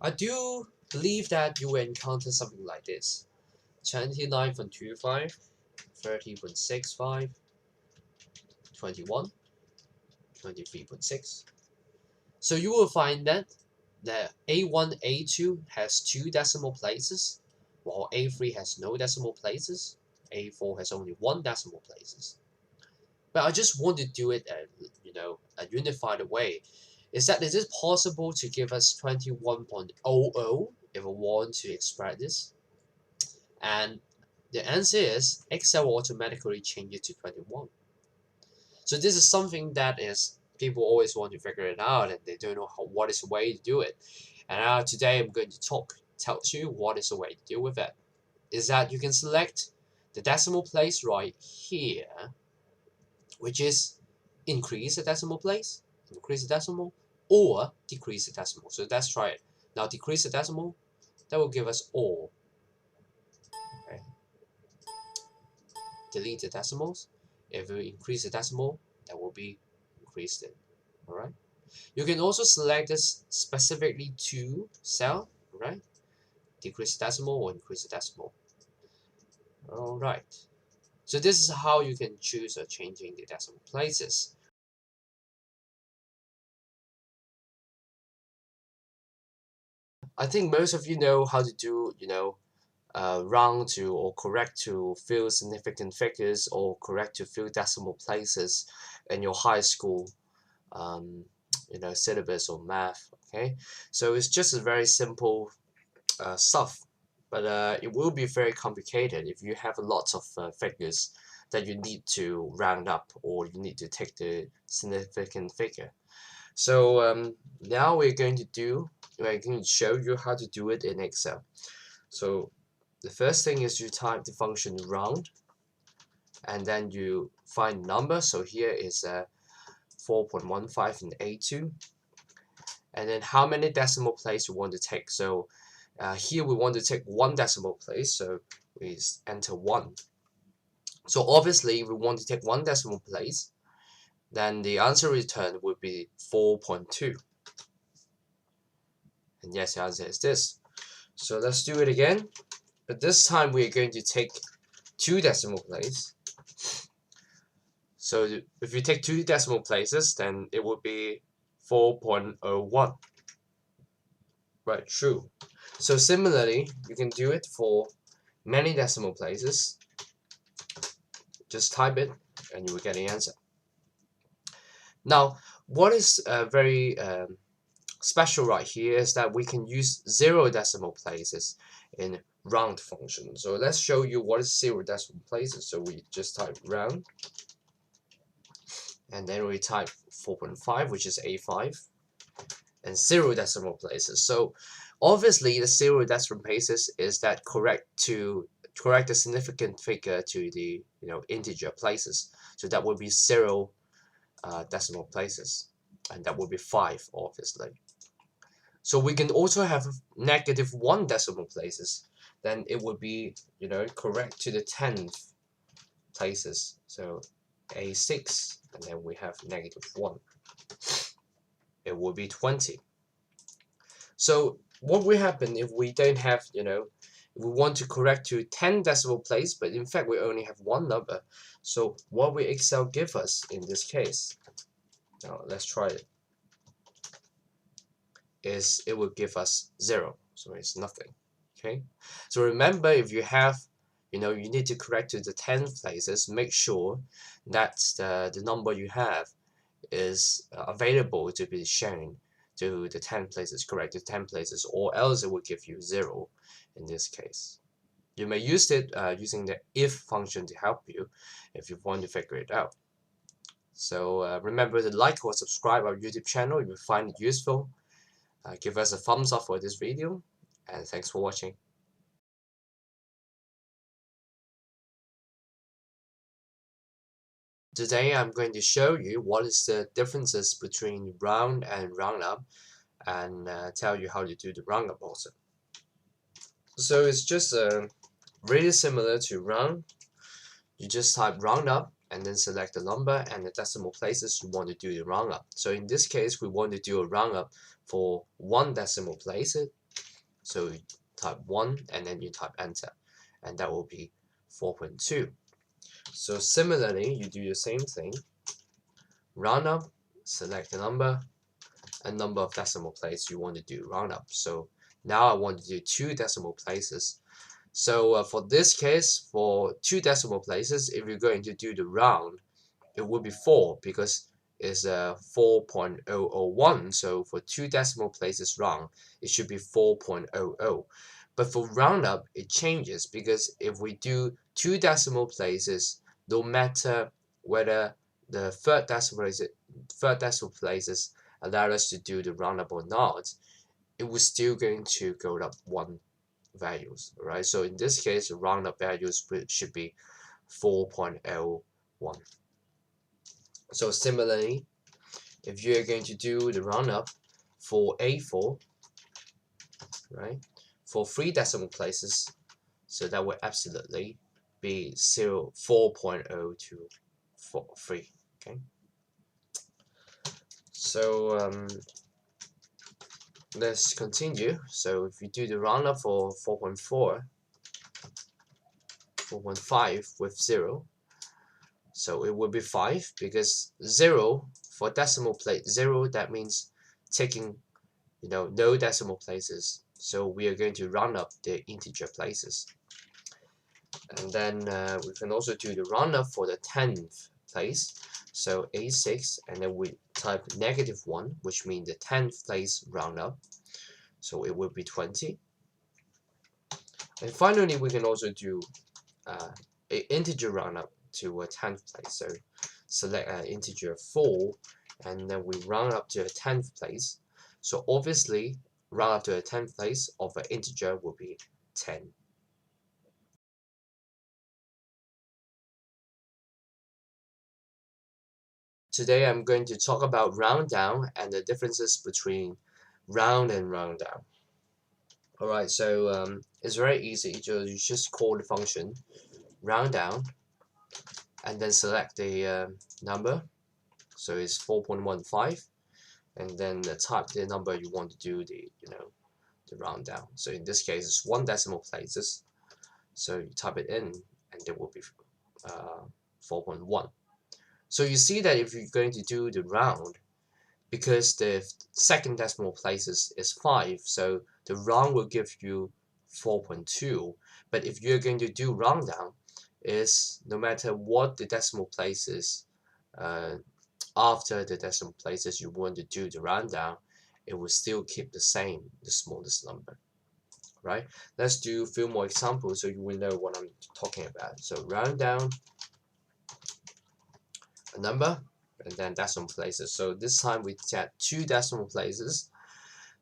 I do believe that you will encounter something like this: 29.25, 30.65, 21, 23.6. So you will find that the A1, A2 has 2 decimal places, while A3 has no decimal places, A4 has only 1 decimal places. But I just want to do it a unified way. Is it possible to give us 21.00 if I want to express this? And the answer is Excel automatically changes to 21. So this is something that is people always want to figure it out and they don't know what is the way to do it. And today I'm going to tell you what is the way to deal with it. Is that you can select the decimal place right here, which is increase the decimal place, increase the decimal, or decrease the decimal. So let's try it. Now decrease the decimal, that will give us all. Okay. Delete the decimals. If we increase the decimal, that will be increased it. Alright. You can also select this specifically to cell, right? Decrease the decimal or increase the decimal. Alright. So this is how you can choose changing the decimal places. I think most of you know how to do, round to or correct to fill significant figures or correct to fill decimal places in your high school syllabus or math. Okay, so it's just a very simple stuff, but it will be very complicated if you have lots of figures that you need to round up or you need to take the significant figure. So now we're going to show you how to do it in Excel. So the first thing is you type the function round and then you find number. So here is 4.15 in A2, and then how many decimal place you want to take. So here we want to take 1 decimal place, so we enter 1. So obviously we want to take 1 decimal place, then the answer returned would be 4.2. And yes, the answer is this. So let's do it again, but this time we're going to take 2 decimal places. So if you take 2 decimal places, then it would be 4.01. Right, true. So similarly, you can do it for many decimal places. Just type it and you will get the answer. Now, what is very special right here is that we can use 0 decimal places in round function. So let's show you what is 0 decimal places. So we just type round, and then we type 4.5, which is A5, and 0 decimal places. So obviously the 0 decimal places is that correct the significant figure to the integer places. So that would be 0 decimal places, and that would be 5, obviously. So we can also have -1 decimal places, then it would be correct to the 10th places. So A6, and then we have -1. It would be 20. So what will happen if we don't have, if we want to correct to 10 decimal place, but in fact we only have 1 number. So what will Excel give us in this case? Now let's try it. It will give us 0, so it's nothing. Okay, so remember, if you have you need to correct to the 10 places, make sure that the number you have is available to be shown to the 10 places, correct to 10 places, or else it will give you 0 in this case. You may use it using the if function to help you if you want to figure it out. So remember to like or subscribe our YouTube channel if you find it useful. Give us a thumbs up for this video, and thanks for watching. Today I'm going to show you what is the differences between round and roundup, and tell you how to do the roundup also. So it's just really similar to round. You just type roundup and then select the number and the decimal places you want to do the roundup. So in this case, we want to do a roundup for 1 decimal place, So you type 1 and then you type enter, and that will be 4.2. So similarly, you do the same thing. Round up, select the number and number of decimal places you want to do round up. So now I want to do 2 decimal places. So for this case, for 2 decimal places, if you're going to do the round, it would be 4 because it's 4.001. So for 2 decimal places round, it should be 4.00. But for roundup, it changes because if we do 2 decimal places, no matter whether the third decimal places allow us to do the roundup or not, it was still going to go up 1 values, right? So in this case, the roundup values should be 4.01. So similarly, if you're going to do the roundup for A4, right, for 3 decimal places, so that would absolutely be 4.0243. Okay. So let's continue. So if you do the roundup for 4.5 with 0, so it will be 5 because 0 for decimal place 0, that means taking no decimal places. So we are going to round up the integer places. And then we can also do the roundup for the 10th place. So A6, and then we type -1, which means the 10th place roundup. So it will be 20. And finally, we can also do an integer roundup to a 10th place. So select integer 4, and then we round up to a 10th place. So obviously, round up to a 10th place of an integer will be 10. Today I'm going to talk about round down and the differences between round and round down. Alright, so it's very easy. You just call the function round down and then select the number. So it's 4.15, and then type the number you want to do the round down. So in this case, it's 1 decimal places. So you type it in, and it will be 4.1. So you see that if you're going to do the round, because the second decimal places is 5, so the round will give you 4.2. But if you're going to do round down, is no matter what the decimal places after the decimal places you want to do the round down, it will still keep the same, the smallest number. Right? Let's do a few more examples so you will know what I'm talking about. So round down a number and then decimal places. So this time we set 2 decimal places.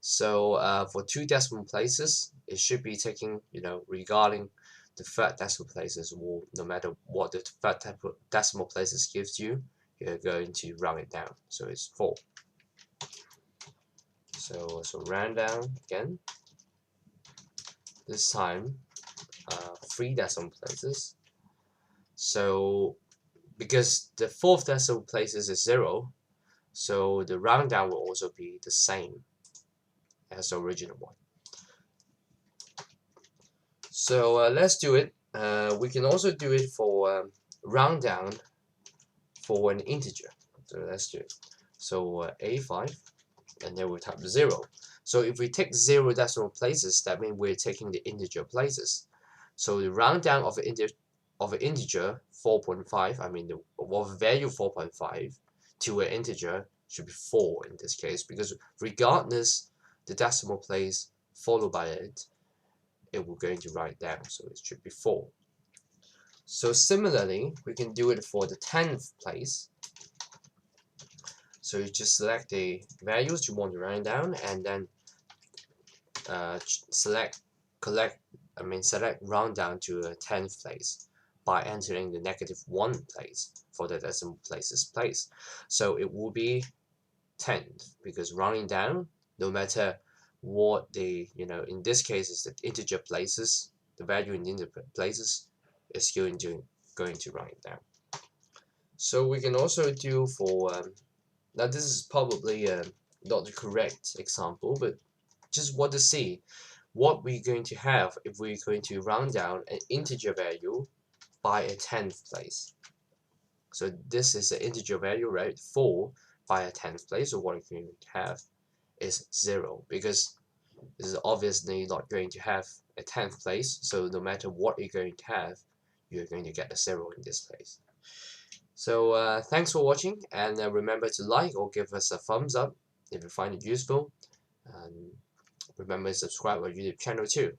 So for 2 decimal places, it should be taking, regarding the third decimal places, or no matter what the third decimal places gives you, you're going to round it down. So it's 4. So round down again. This time 3 decimal places. So because the 4th decimal places is 0, so the round down will also be the same as the original one. So let's do it. We can also do it for round down for an integer. So let's do it. So A5, and then we type 0. So if we take 0 decimal places, that means we're taking the integer places. So the round down of an integer 4.5, I mean of value 4.5 to an integer should be 4 in this case, because regardless the decimal place followed by it, it will going to write down, so it should be 4. So similarly, we can do it for the 10th place. So you just select the values you want to round down, and then select round down to a 10th place by entering the -1 place for the decimal places place. So it will be 10th, because rounding down, no matter what the in this case is the integer places, the value in the integer places is going to round it down. So we can also do for now this is probably not the correct example, but just want to see what we're going to have if we're going to round down an integer value by a 10th place. So this is an integer value, right? 4 by a 10th place. So what we're going to have is 0, because this is obviously not going to have a 10th place. So no matter what you're going to have, you're going to get a 0 in this place. So thanks for watching, and remember to like or give us a thumbs up if you find it useful. And remember to subscribe our YouTube channel too.